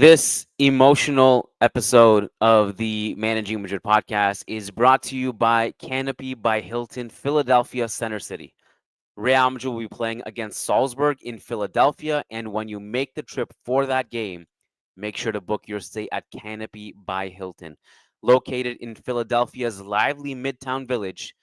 This emotional episode of the Managing Madrid podcast is brought to you by Canopy by Hilton, Philadelphia Center City. Real Madrid will be playing against Salzburg in Philadelphia, and when you make the trip for that game, make sure to book your stay at Canopy by Hilton. Located in Philadelphia's lively Midtown Village,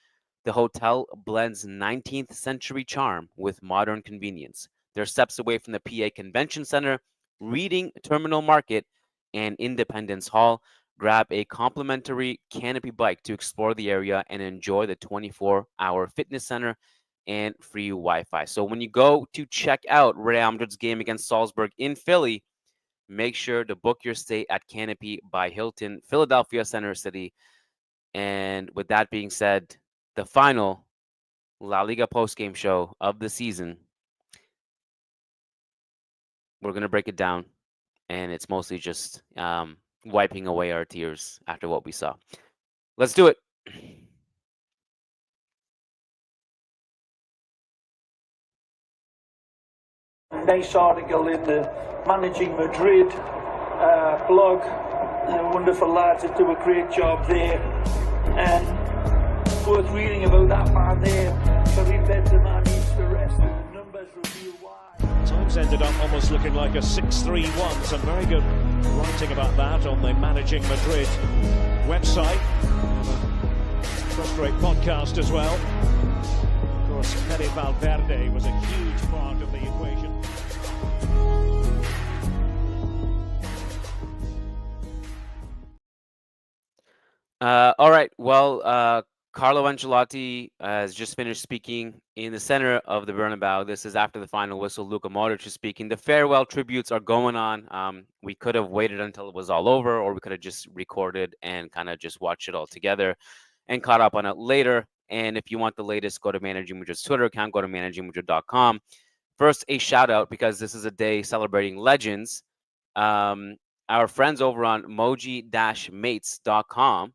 the hotel blends 19th century charm with modern convenience. They're steps away from the PA Convention Center, Reading Terminal Market, and Independence Hall. Grab a complimentary Canopy bike to explore the area and enjoy the 24-hour fitness center and free Wi-Fi. So when you go to check out Real Madrid's game against Salzburg in Philly, make sure to book your stay at Canopy by Hilton, Philadelphia Center City. And with that being said, the final La Liga post-game show of the season, we're going to break it down, and it's mostly just wiping away our tears after what we saw. Let's do it. Nice article in the Managing Madrid blog. Wonderful lads that do a great job there. And worth reading about that man there. Karim Benzema needs to rest, and the numbers reveal why. Times ended up almost looking like a 6-3-1. Some very good writing about that on the Managing Madrid website. First-rate podcast as well. Of course, Fede Valverde was a huge part of the equation. All right. Well, Carlo Ancelotti has just finished speaking in the center of the Bernabeu. This is after the final whistle. Luka Modric is speaking. The farewell tributes are going on. We could have waited until it was all over, or we could have just recorded and kind of just watched it all together and caught up on it later. And if you want the latest, go to Managing Madrid's Twitter account, go to managingmadrid.com. First, a shout out, because this is a day celebrating legends. Our friends over on moji-mates.com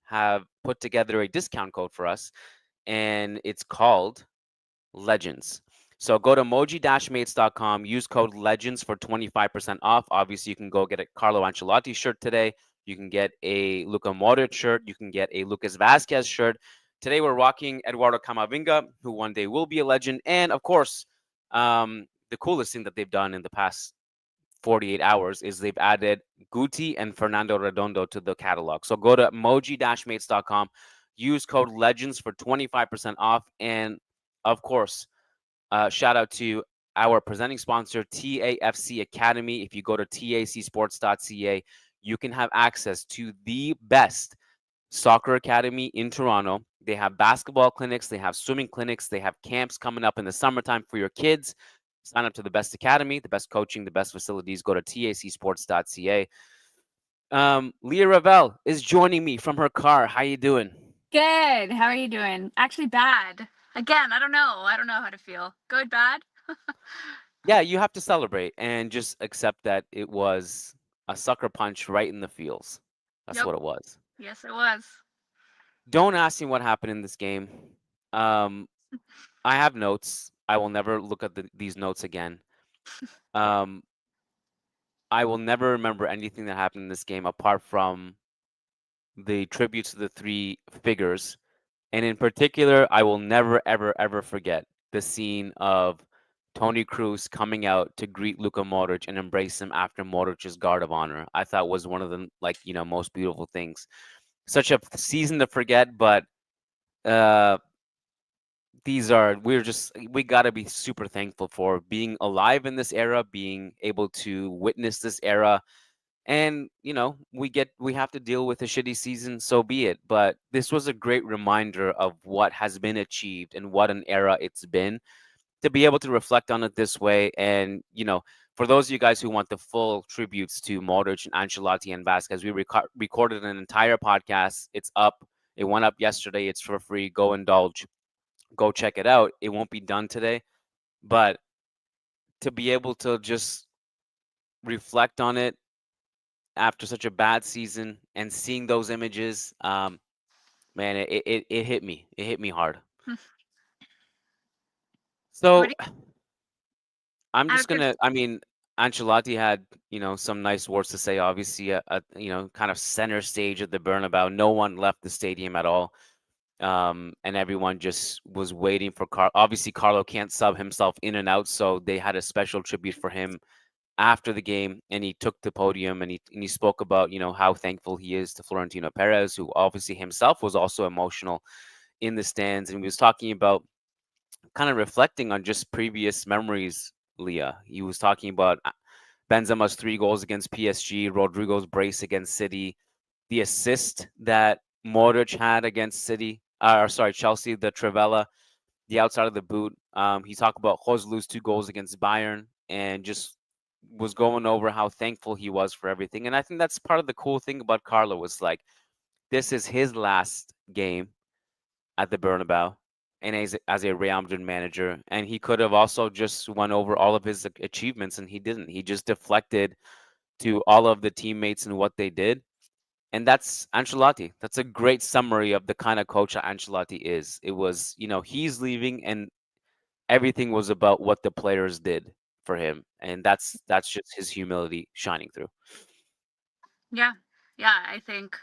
have put together a discount code for us, and it's called Legends. So go to moji-mates.com, use code Legends for 25% off. Obviously, you can go get a Carlo Ancelotti shirt today. You can get a Luka Modric shirt. You can get a Lucas Vazquez shirt. Today, we're rocking Eduardo Camavinga, who one day will be a legend. And, of course, the coolest thing that they've done in the past 48 hours is they've added Guti and Fernando Redondo to the catalog. So go to moji-mates.com, use code Legends for 25% off. And, of course, shout out to our presenting sponsor, TAFC Academy. If you go to tacsports.ca, you can have access to the best soccer academy in Toronto. They have basketball clinics, they have swimming clinics, they have camps coming up in the summertime for your kids. Sign up to the best academy, the best coaching, the best facilities. Go to tacsports.ca. Leah Ravel is joining me from her car. How you doing? Good. How are you doing? Actually, bad. Again, I don't know. I don't know how to feel. Good, bad? Yeah, you have to celebrate and just accept that it was a sucker punch right in the feels. That's Yep. what it was. Yes, it was. Don't ask me what happened in this game. I have notes. I will never look at these notes again. I will never remember anything that happened in this game apart from the tributes to the three figures. And in particular, I will never, ever, ever forget the scene of Toni Kroos coming out to greet Luka Modric and embrace him after Modric's guard of honor. I thought was one of the most beautiful things. Such a season to forget, but we got to be super thankful for being alive in this era, being able to witness this era. And, we have to deal with a shitty season, so be it. But this was a great reminder of what has been achieved and what an era it's been, to be able to reflect on it this way. And, for those of you guys who want the full tributes to Modric and Ancelotti and Vazquez, we recorded an entire podcast. It's up. It went up yesterday. It's for free. Go indulge. Go check it out. It won't be done today. But to be able to just reflect on it after such a bad season and seeing those images, man, it hit me. It hit me hard. So What do I'm just after gonna, I mean, Ancelotti had, some nice words to say. Obviously, kind of center stage at the Bernabeu. No one left the stadium at all, and everyone just was waiting for Carlo. Obviously, Carlo can't sub himself in and out, so they had a special tribute for him after the game, and he took the podium and he spoke about how thankful he is to Florentino Perez, who obviously himself was also emotional in the stands, and he was talking about kind of reflecting on just previous memories. Leah, he was talking about Benzema's 3 goals against PSG, Rodrigo's brace against City, the assist that Modric had against City, or sorry, Chelsea, the Trivela, the outside of the boot. He talked about Joslu's 2 goals against Bayern, and just was going over how thankful he was for everything. And I think that's part of the cool thing about Carlo was like, this is his last game at the Bernabeu, and as a Real Madrid manager, and he could have also just went over all of his achievements, and he didn't. He just deflected to all of the teammates and what they did. And that's Ancelotti. That's a great summary of the kind of coach that Ancelotti is. It was, he's leaving, and everything was about what the players did for him, and that's just his humility shining through. Yeah. Yeah, I think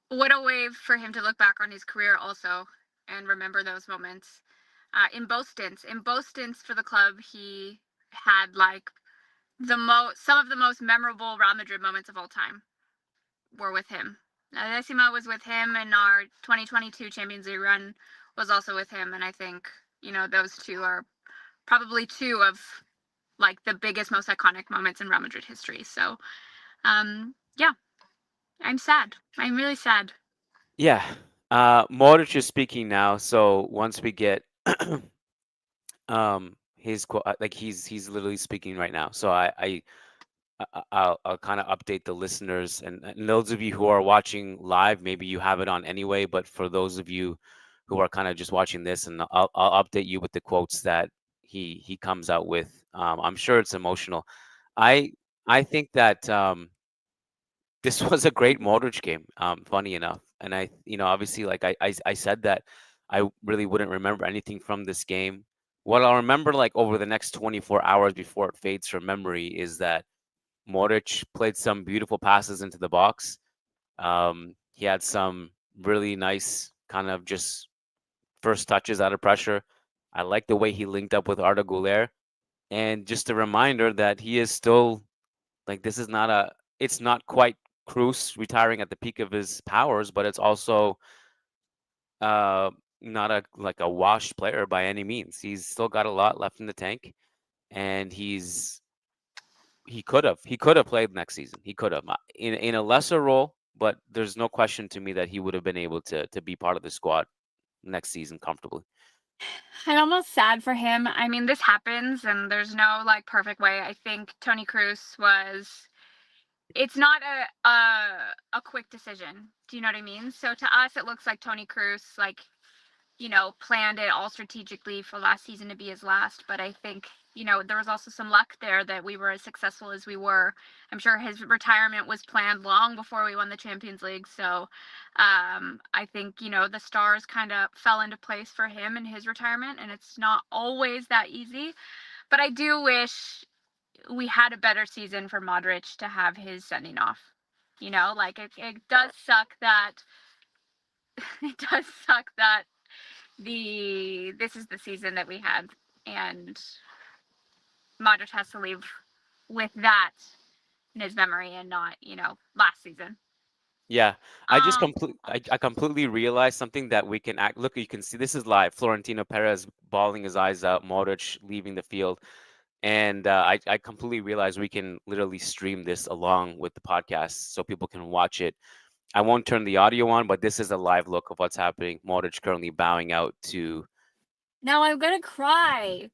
what a way for him to look back on his career also and remember those moments. In both stints for the club, he had like some of the most memorable Real Madrid moments of all time were with him. Decima was with him, and our 2022 Champions League run was also with him. And I think, those two are probably two of like the biggest, most iconic moments in Real Madrid history. So, yeah, I'm sad. I'm really sad. Yeah. Modric is speaking now, so once we get his quote, like he's literally speaking right now. So I'll kind of update the listeners, and those of you who are watching live, maybe you have it on anyway. But for those of you who are kind of just watching this, and I'll update you with the quotes that he comes out with. I'm sure it's emotional. I I think that this was a great Modric game. Funny enough, and obviously, like I said that I really wouldn't remember anything from this game. What I'll remember, like over the next 24 hours before it fades from memory, is that Modric played some beautiful passes into the box. He had some really nice kind of just first touches out of pressure. I like the way he linked up with Arda Güler, and just a reminder that he is still like this is not a it's not quite Cruz retiring at the peak of his powers, but it's also uh not a like a washed player by any means. He's still got a lot left in the tank, and he could have played next season. He could have in a lesser role, but there's no question to me that he would have been able to be part of the squad next season comfortably. I'm almost sad for him. I mean, this happens, and there's no like perfect way. I think Tony Cruz was. It's not a quick decision. Do you know what I mean? So to us, it looks like Tony Cruz like planned it all strategically for last season to be his last. But I think, there was also some luck there that we were as successful as we were. I'm sure his retirement was planned long before we won the Champions League. So I think, the stars kind of fell into place for him in his retirement. And it's not always that easy. But I do wish we had a better season for Modric to have his sending off. Like it does suck that it does suck that this is the season that we had, and Modric has to leave with that in his memory and not, last season. Yeah, Um, I completely realized something that we can act. Look, you can see this is live. Florentino Perez bawling his eyes out, Modric leaving the field, and I completely realized we can literally stream this along with the podcast so people can watch it. I won't turn the audio on, but this is a live look of what's happening. Modric currently bowing out to. now I'm gonna cry.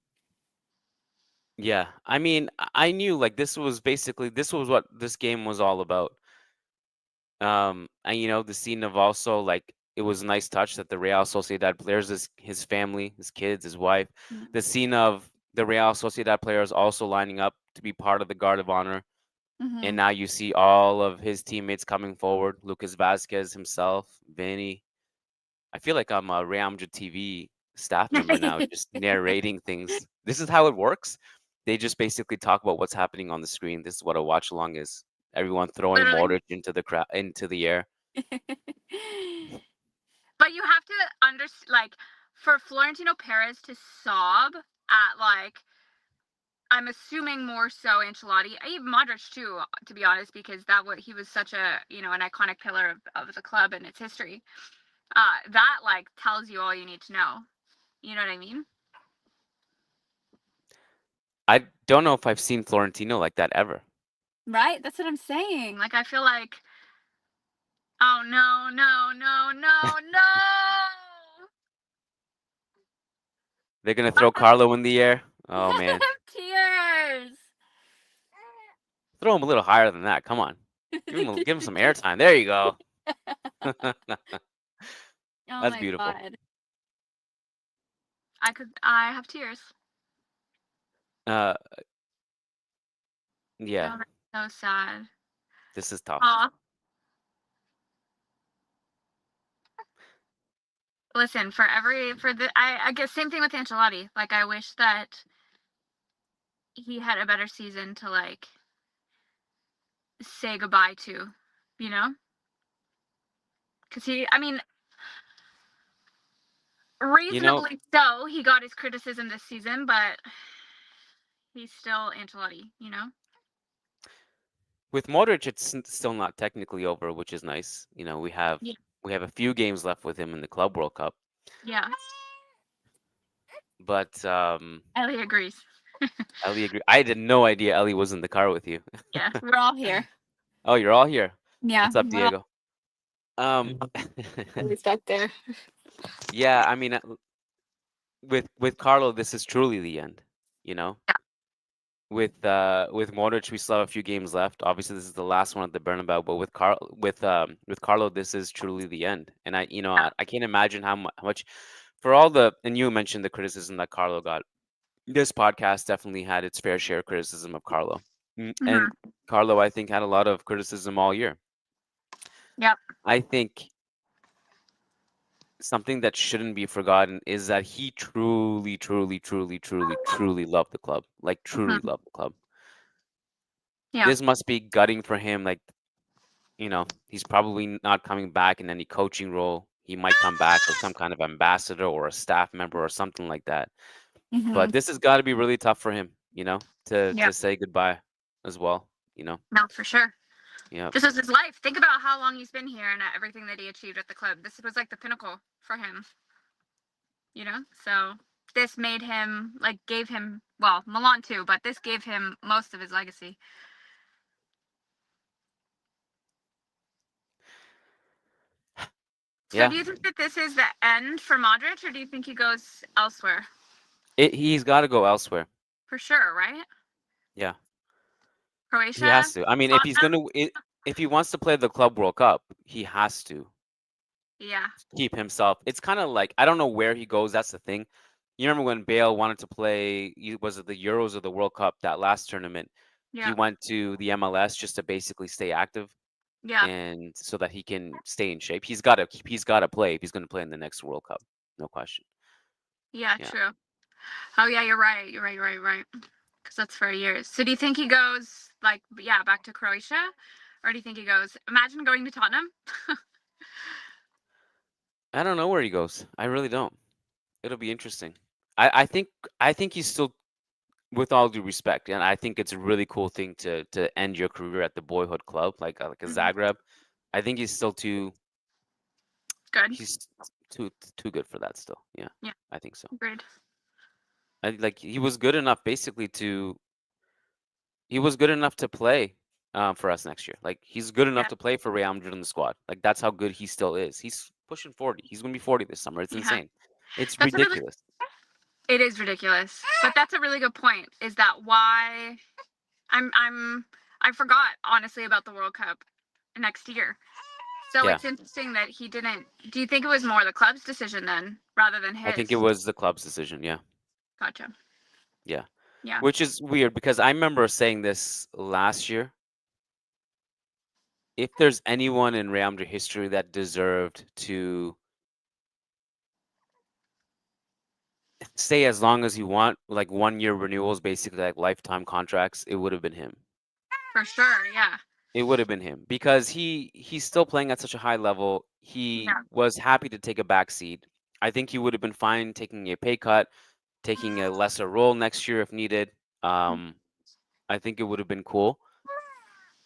Yeah, I mean, I knew like this was what this game was all about. And the scene of also like it was a nice touch that the Real Sociedad players, his family, his kids, his wife, the scene of the Real Sociedad players also lining up to be part of the Guard of Honor. And Mm-hmm. now you see all of his teammates coming forward. Lucas Vazquez himself, Vinny. I feel like I'm a Real Madrid TV staff member now, just narrating things. This is how it works. they just basically talk about what's happening on the screen. This is what a watch along is. Everyone throwing Literally. Modric into the air. But you have to understand, like, for Florentino Perez to sob at, like, I'm assuming more so Ancelotti, even Modric too, to be honest, because he was such a an iconic pillar of the club and its history. That like tells you all you need to know. You know what I mean? I don't know if I've seen Florentino like that ever. Right? That's what I'm saying. Like I feel like, oh no, no, no, no, no. They're gonna throw Carlo in the air. Oh man, Tears. throw him a little higher than that. Come on, give him some airtime. There you go. Oh That's my beautiful. god. I have tears. Uh, yeah, Oh, that's so sad. this is tough. Aw. Listen, I guess same thing with Ancelotti. Like I wish that he had a better season to like say goodbye to, you know? Because I mean, You know, reasonably so, he got his criticism this season, but he's still Ancelotti, you know? with Modric, it's still not technically over, which is nice. You know, Yeah. we have a few games left with him in the Club World Cup, Yeah. but Ellie agrees. Ellie agree. I had no idea Ellie was in the car with you. Yeah, we're all here. Oh, you're all here. Yeah, What's up, we're all Diego? Um, stuck there. yeah, I mean, with Carlo, this is truly the end. You know, Yeah. with Modric, we still have a few games left. Obviously, this is the last one at the Bernabeu, but with Carlo, this is truly the end. And I can't imagine how much for all the and you mentioned the criticism that Carlo got. This podcast definitely had its fair share of criticism of Carlo. And Mm-hmm. Carlo, I think, had a lot of criticism all year. Yep. I think something that shouldn't be forgotten is that he truly, truly, truly, truly, truly loved the club. Like truly Mm-hmm. loved the club. Yeah. This must be gutting for him. Like, he's probably not coming back in any coaching role. He might come back as some kind of ambassador or a staff member or something like that. Mm-hmm. But this has got to be really tough for him, to Yeah. say goodbye as well. No, for sure. Yeah. This was his life. Think about how long he's been here and everything that he achieved at the club. This was like the pinnacle for him, you know? So this made him, like, gave him, well, Milan too, but this gave him most of his legacy. So Yeah. do you think that this is the end for Modric, or do you think he goes elsewhere? He's got to go elsewhere. For sure, right? Yeah. He Croatia? has to. I mean, Tottenham? if he wants to play the Club World Cup, he has to Yeah. keep himself. It's kind of like I don't know where he goes. That's the thing. You remember when Bale wanted to play? Was it the Euros or the World Cup? That last tournament, he Yeah. went to the MLS just to basically stay active Yeah. and so that he can stay in shape. He's got to play if he's going to play in the next World Cup. No question. Yeah, Yeah. true. Oh, yeah, you're right. You're right. You're right. You're right. Because that's for years. So do you think he goes, like, yeah, back to Croatia? Or do you think he goes, imagine going to Tottenham? I don't know where he goes. I really don't. It'll be interesting. I think he's still, with all due respect, and I think it's a really cool thing to end your career at the boyhood club like a Mhm. Zagreb. I think he's still too Good. he's too good for that still. Yeah, Yeah, I think so. agreed. Like he was good enough he was good enough to play for us next year. Like he's good enough Yeah. to play for Real Madrid in the squad. Like that's how good he still is. He's pushing 40. He's gonna be 40 this summer. It's Yeah. insane. It's That's a really, ridiculous. it is ridiculous. But that's a really good point. Is that why I forgot, honestly, about the World Cup next year. So Yeah, it's interesting that he didn't. Do you think it was more the club's decision then, rather than I his? think it was the club's decision. Yeah, Gotcha. yeah. Yeah. Which is weird because I remember saying this last year. If there's anyone in Real Madrid history that deserved to stay as long as you want, like 1 year renewals, basically like lifetime contracts, it would have been him. For sure, yeah. It would have been him because he's still playing at such a high level. He Yeah. was happy to take a back seat. I think he would have been fine taking a pay cut, taking a lesser role next year if needed. Um, I think it would have been cool.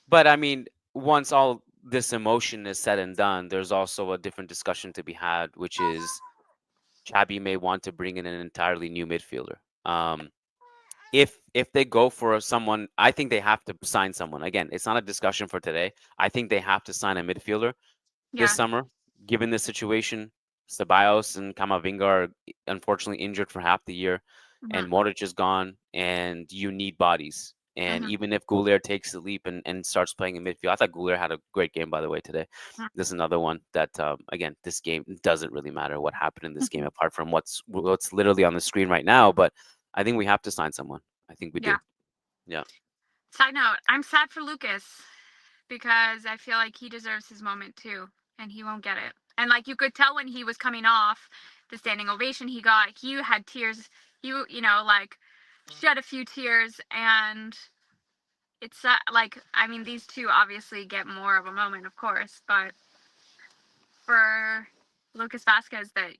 But I mean, once all this emotion is said and done, there's also a different discussion to be had, which is Chabi may want to bring in an entirely new midfielder. If they go for someone, I think they have to sign someone. Again, it's not a discussion for today. I think they have to sign a midfielder this Yeah. summer, given the situation. Ceballos and Camavinga are unfortunately injured for half the year, and Hmm. Modric is gone, and you need bodies. And Hmm. even if Goulier takes the leap and starts playing in midfield, I thought Goulier had a great game, by the way, today. This is another one that, again, this game doesn't really matter what happened in this game apart from what's literally on the screen right now. But I think we have to sign someone. I think we Yeah. do. Yeah. Side note, I'm sad for Lucas because I feel like he deserves his moment too, and he won't get it. And like you could tell when he was coming off the standing ovation he got, he had tears. Like shed a few tears, and it's like I mean these two obviously get more of a moment, of course, but for Lucas Vazquez that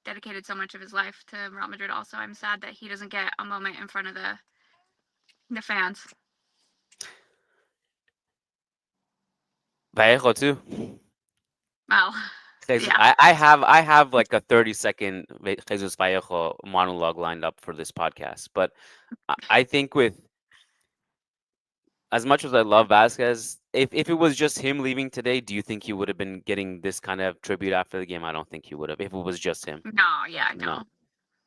dedicated so much of his life to Real Madrid, also I'm sad that he doesn't get a moment in front of the fans. Vallejo too. Well, yeah, I have like a 30-second Jesus Vallejo monologue lined up for this podcast, but I think with as much as I love Vasquez, if it was just him leaving today, do you think he would have been getting this kind of tribute after the game? I don't think he would have. If it was just him, no, yeah, no. no,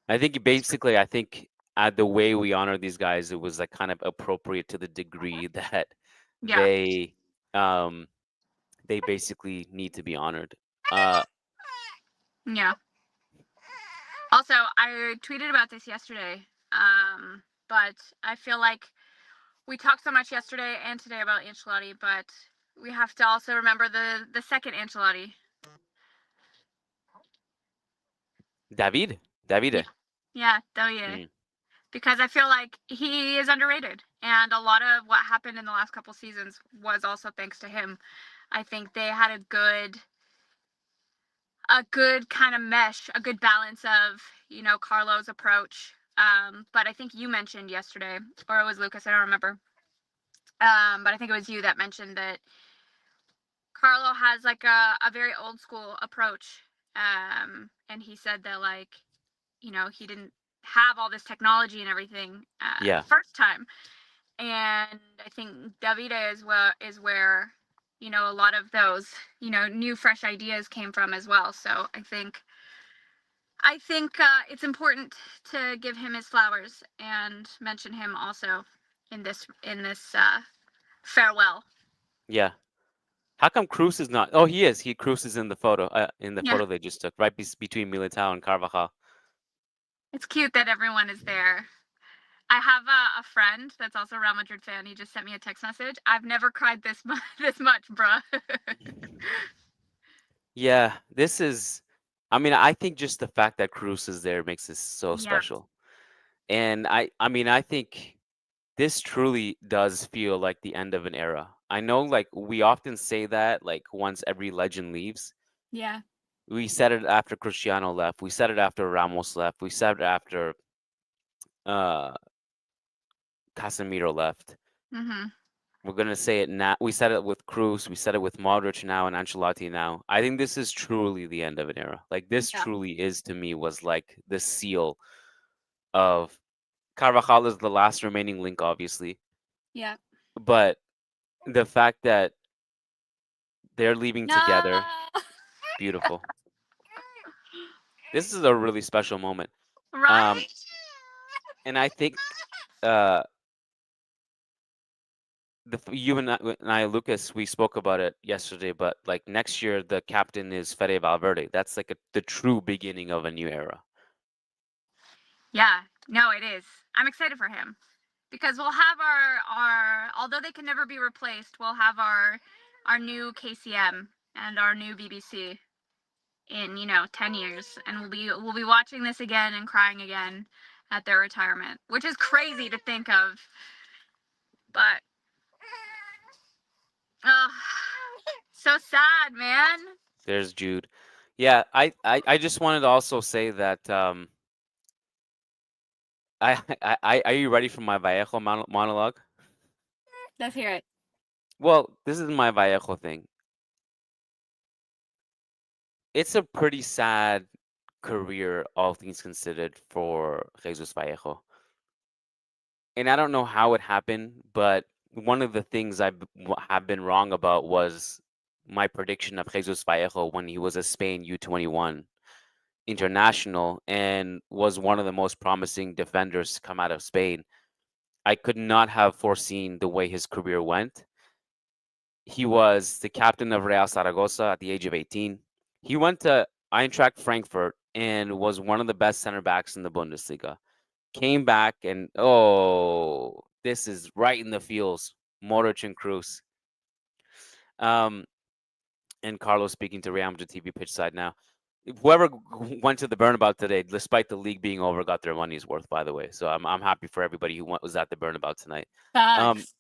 I think basically, I think the way we honor these guys, it was like kind of appropriate to the degree that yeah, they um they basically need to be honored. Uh, yeah. Also, I tweeted about this yesterday, but I feel like we talked so much yesterday and today about Ancelotti, but we have to also remember the second Ancelotti. David, Yeah, Davide. yeah, Doye. Mm, Because I feel like he is underrated, and a lot of what happened in the last couple seasons was also thanks to him. I think they had a good kind of mesh, a good balance of Carlo's approach. But I think you mentioned yesterday, or it was Lucas, I don't remember. But I think it was you that mentioned that Carlo has like a very old school approach. And he said that like he didn't have all this technology and everything yeah, first time. And I think Davide is where a lot of those new fresh ideas came from as well. So I think it's important to give him his flowers and mention him also in this farewell. yeah. How come Cruz is not? Oh, he is. Cruz is in the photo. In the Yeah, photo they just took, right between Militao and Carvajal. it's cute that everyone is there. I have a friend that's also a Real Madrid fan. He just sent me a text message. I've never cried this much, bruh. Yeah, this is. I mean, I think just the fact that Cruz is there makes this so Yeah, special. And I mean, I think this truly does feel like the end of an era. I know, like we often say that, like once every legend leaves. yeah. We said it after Cristiano left. We said it after Ramos left. We said it after uh Casemiro left. Mhm. We're gonna say it now. We said it with Cruz. We said it with Modric now and Ancelotti now. I think this is truly the end of an era. Like this Yeah, truly is to me was like the seal of Carvajal is the last remaining link, obviously, yeah. but the fact that they're leaving together, No. beautiful. This is a really special moment. Um, Right? and I think uh, you and I, Lucas, we spoke about it yesterday, but like next year, the captain is Fede Valverde. That's like the true beginning of a new era. Yeah. No, it is. I'm excited for him because we'll have our although they can never be replaced, we'll have our new KCM and our new BBC. in 10 years, and we'll be watching this again and crying again at their retirement, which is crazy to think of. But uh, so sad, man. There's Jude. Yeah, I just wanted to also say that I are you ready for my Vallejo monologue? Let's hear it. Well, this is my Vallejo thing. It's a pretty sad career, all things considered, for Jesus Vallejo. And I don't know how it happened, but one of the things have been wrong about was my prediction of Jesus Vallejo when he was a Spain U21 international and was one of the most promising defenders to come out of Spain. I could not have foreseen the way his career went. He was the captain of Real Zaragoza at the age of 18. He went to Eintracht Frankfurt and was one of the best center backs in the Bundesliga. Came back and this is right in the feels. Modric and Cruz. Um, and Carlos speaking to Real Madrid TV pitch side now. Whoever went to the Burnabout today, despite the league being over, got their money's worth. By the way, so I'm happy for everybody who was at the Burnabout tonight. Um, Facts.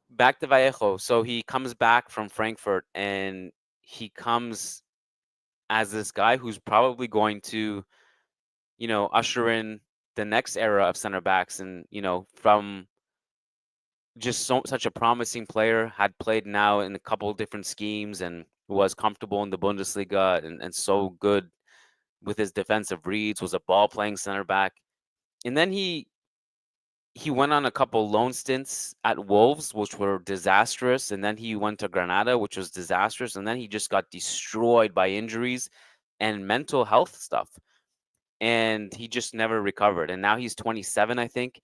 back to Vallejo. So he comes back from Frankfurt, and he comes as this guy who's probably going to, usher in the next era of center backs, and from just such a promising player, had played now in a couple of different schemes and was comfortable in the Bundesliga and so good with his defensive reads, was a ball playing center back. And then he went on a couple loan stints at Wolves, which were disastrous, and then he went to Granada, which was disastrous, and then he just got destroyed by injuries and mental health stuff. And he just never recovered. And now he's 27, I think.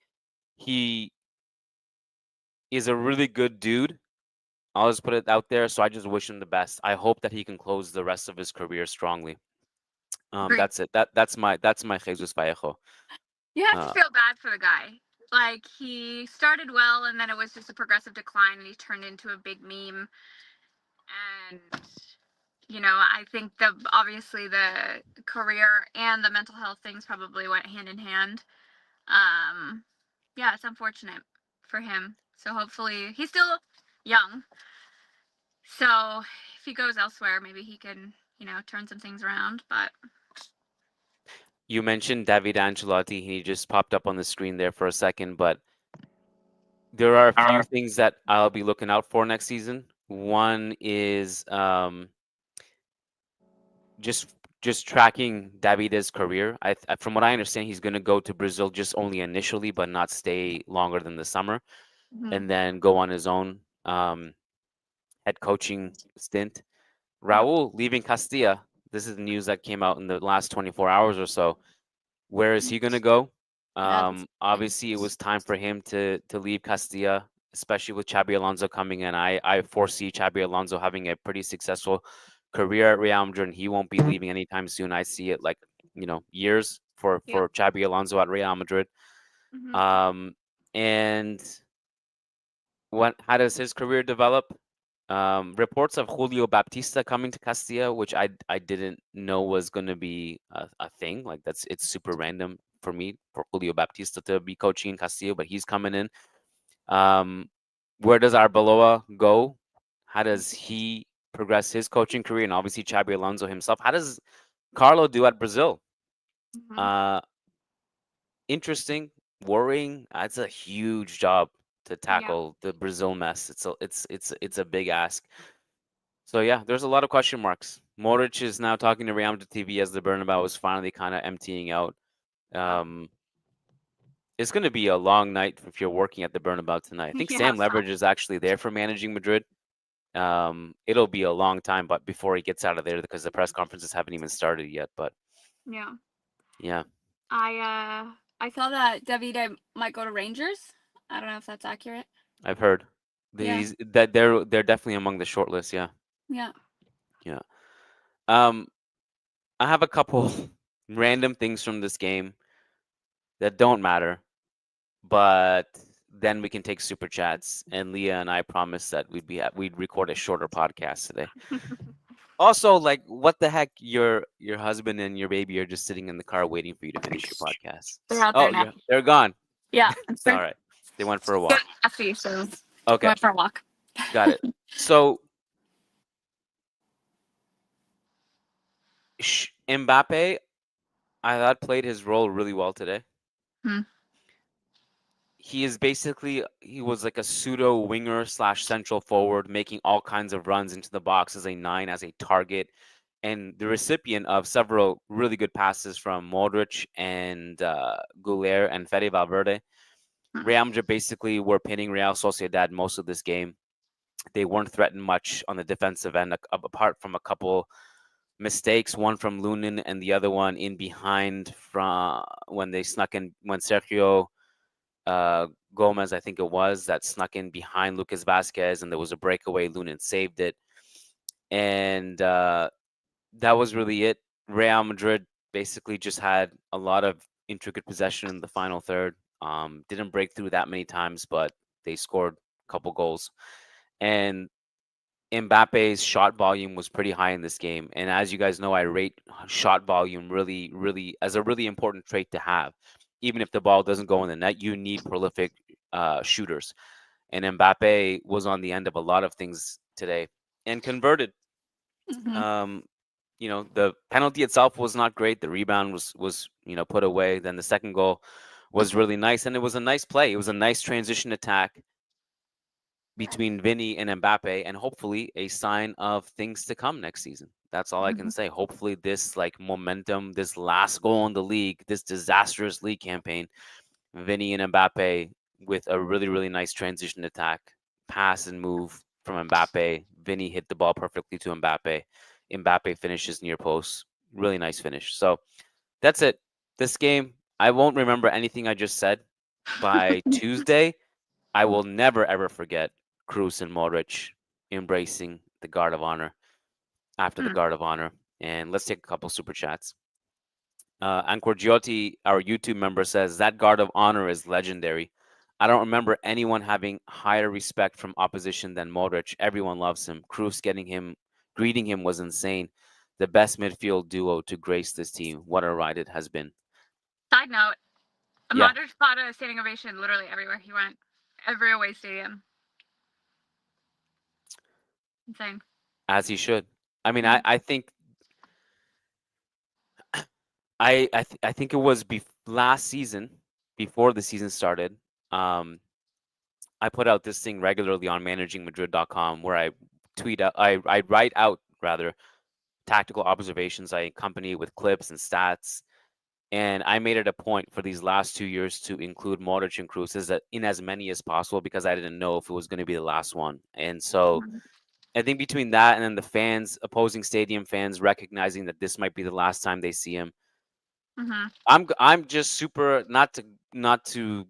He is a really good dude. I'll just put it out there. So I just wish him the best. I hope that he can close the rest of his career strongly. Great. That's it. That's my Jesus Vallejo. You have to Uh, feel bad for the guy. Like, he started well, and then it was just a progressive decline, and he turned into a big meme. And I think obviously the career and the mental health things probably went hand in hand. Um, yeah, it's unfortunate for him. So hopefully he's still young. So if he goes elsewhere, maybe he can, turn some things around. But you mentioned David Ancelotti. He just popped up on the screen there for a second, but there are a few things that I'll be looking out for next season. One is just tracking David's career. From what I understand, he's going to go to Brazil just only initially, but not stay longer than the summer, and then go on his own head coaching stint. yep, Raul leaving Castilla. This is the news that came out in the last 24 hours or so. Where is he going to go? that's Obviously, it was time for him to leave Castilla, especially with Xabi Alonso coming in. I foresee Xabi Alonso having a pretty successful career at Real Madrid, and he won't be leaving anytime soon. I see it like years for yep. Xabi Alonso at Real Madrid. Hmm. And how does his career develop? Reports of Julio Baptista coming to Castilla, which I didn't know was going to be a thing. Like it's super random for me for Julio Baptista to be coaching in Castilla, but he's coming in. Where does Arbeloa go? How does he progress his coaching career? And obviously Xabi Alonso himself. How does Carlo do at Brazil? Hmm. Uh, Interesting, worrying. It's a huge job to Yeah. tackle the Brazil mess. It's a big ask. So yeah, there's a lot of question marks. Modric is now talking to Real Madrid TV as the Bernabeu is finally kind of emptying out. Oh. Um, it's going to be a long night if you're working at the Bernabeu tonight. I think Yeah. Sam Leverage is actually there for managing Madrid. It'll be a long time, but before he gets out of there, because the press conferences haven't even started yet. But Yeah. yeah, I saw that Davide might go to Rangers. I don't know if that's accurate. I've heard Yeah. they're definitely among the short list. Yeah, Yeah. yeah. Um, I have a couple random things from this game that don't matter, but then we can take super chats. And Leah and I promised that we'd record a shorter podcast today. Also, like, what the heck? Your husband and your baby are just sitting in the car waiting for you to finish your podcast. They're out there Oh, now. they're gone. Yeah, it's All very right, they went for a walk. happy, so Okay, went for a walk. got it. So Mbappe, I thought played his role really well today. Hmm. He was like a pseudo winger slash central forward, making all kinds of runs into the box as a nine, as a target, and the recipient of several really good passes from Modric and Goulier and Fede Valverde. Hmm. Real Madrid basically were pinning Real Sociedad most of this game. They weren't threatened much on the defensive end, apart from a couple mistakes, one from Lunin and the other one in behind from when they snuck in when Sergio uh, Gomez, I think it was, that snuck in behind Lucas Vazquez, and there was a breakaway. Lunin saved it, and that was really it. Real Madrid basically just had a lot of intricate possession in the final third. Didn't break through that many times, but they scored a couple goals. And Mbappe's shot volume was pretty high in this game. And as you guys know, I rate shot volume really, really as a really important trait to have. Even if the ball doesn't go in the net, you need prolific shooters. And Mbappe was on the end of a lot of things today and converted. Hmm. Um, the penalty itself was not great. The rebound was put away. Then the second goal was really nice, and it was a nice play. It was a nice transition attack between Vinny and Mbappe, and hopefully a sign of things to come next season. That's all I can Hmm. say. Hopefully, this like momentum, this last goal in the league, this disastrous league campaign, Vinny and Mbappe with a really, really nice transition attack, pass and move from Mbappe. Vinny hit the ball perfectly to Mbappe. Mbappe finishes near post. Really nice finish. So that's it. This game, I won't remember anything I just said by Tuesday. I will never ever forget Cruz and Modric embracing the guard of honor after the Hmm. guard of honor. And let's take a couple super chats. Ancorgiotti, our YouTube member, says that guard of honor is legendary. I don't remember anyone having higher respect from opposition than Modric. Everyone loves him. Cruz greeting him was insane. The best midfield duo to grace this team. What a ride it has been. Side note: Yeah, Modric got a standing ovation literally everywhere he went. Every away stadium. Insane. as he should. I mean, Hmm. I think I think it was last season, before the season started. Um, I put out this thing regularly on managingmadrid.com where I write out rather tactical observations. I accompany it with clips and stats. And I made it a point for these last 2 years to include Modric and Cruz in as many as possible because I didn't know if it was going to be the last one. And so I think between that and then the fans, opposing stadium fans, recognizing that this might be the last time they see him, Hmm. I'm just super not to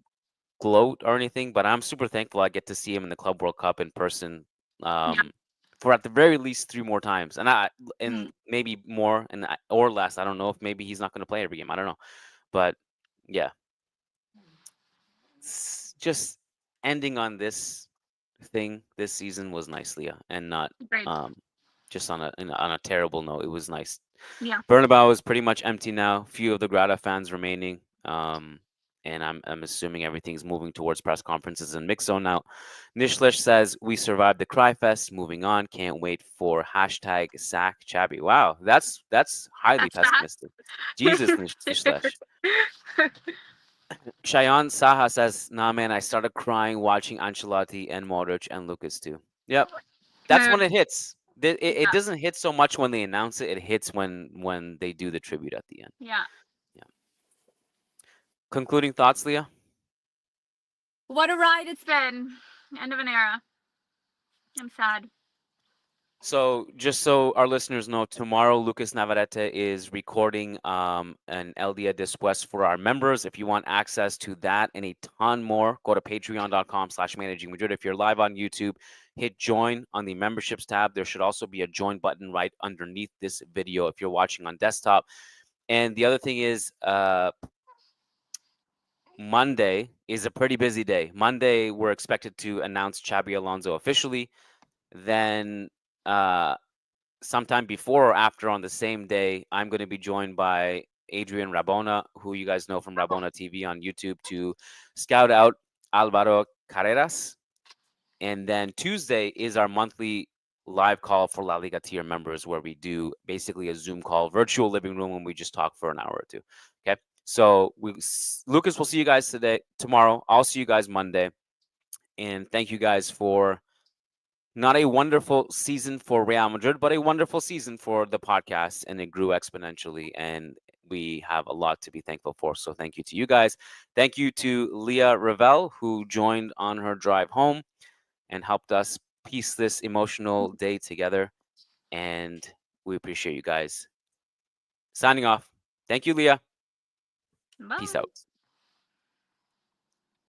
gloat or anything, but I'm super thankful I get to see him in the Club World Cup in person, Yeah. um, for at the very least 3 more times, Hmm. and maybe more or less. I don't know if maybe he's not going to play every game. I don't know, but yeah, just ending on this thing this season was nice, Leah, and not Great. um, just on a terrible note. It was nice. Yeah. Bernabeu is pretty much empty now. Few of the Grada fans remaining. And I'm assuming everything's moving towards press conferences and mix zone now. Nishlish says we survived the Cry Fest. Moving on. Can't wait for hashtag sack Chabby. Wow, that's highly That's that. pessimistic. Jesus, Nishlish. Shayan Saha says, nah, man, I started crying watching Ancelotti and Modric and Lucas too. Yep, that's when Mood. it hits. It Yeah. doesn't hit so much when they announce it. It hits when they do the tribute at the end. Yeah. Yeah. Concluding thoughts, Leah? What a ride it's been. End of an era. I'm sad. So, just so our listeners know, tomorrow Lucas Navarrete is recording an El Dia Después for our members. If you want access to that and a ton more, go to patreon.com/managing Madrid. If you're live on YouTube, hit join on the memberships tab. There should also be a join button right underneath this video if you're watching on desktop. And the other thing is, Monday is a pretty busy day. Monday, we're expected to announce Xabi Alonso officially. Then, sometime before or after on the same day, I'm going to be joined by Adrian Rabona, who you guys know from Rabona TV on YouTube, to scout out Alvaro Carreras. And then Tuesday is our monthly live call for La Liga tier members, where we do basically a Zoom call, virtual living room, and we just talk for an hour or two. Okay. So Lucas, we'll see you guys tomorrow. I'll see you guys Monday. And thank you guys for not a wonderful season for Real Madrid, but a wonderful season for the podcast, and it grew exponentially. And we have a lot to be thankful for. So thank you to you guys. Thank you to Leah Ravel, who joined on her drive home and helped us piece this emotional day together. And we appreciate you guys. Signing off. Thank you, Leah. Peace Bye. out.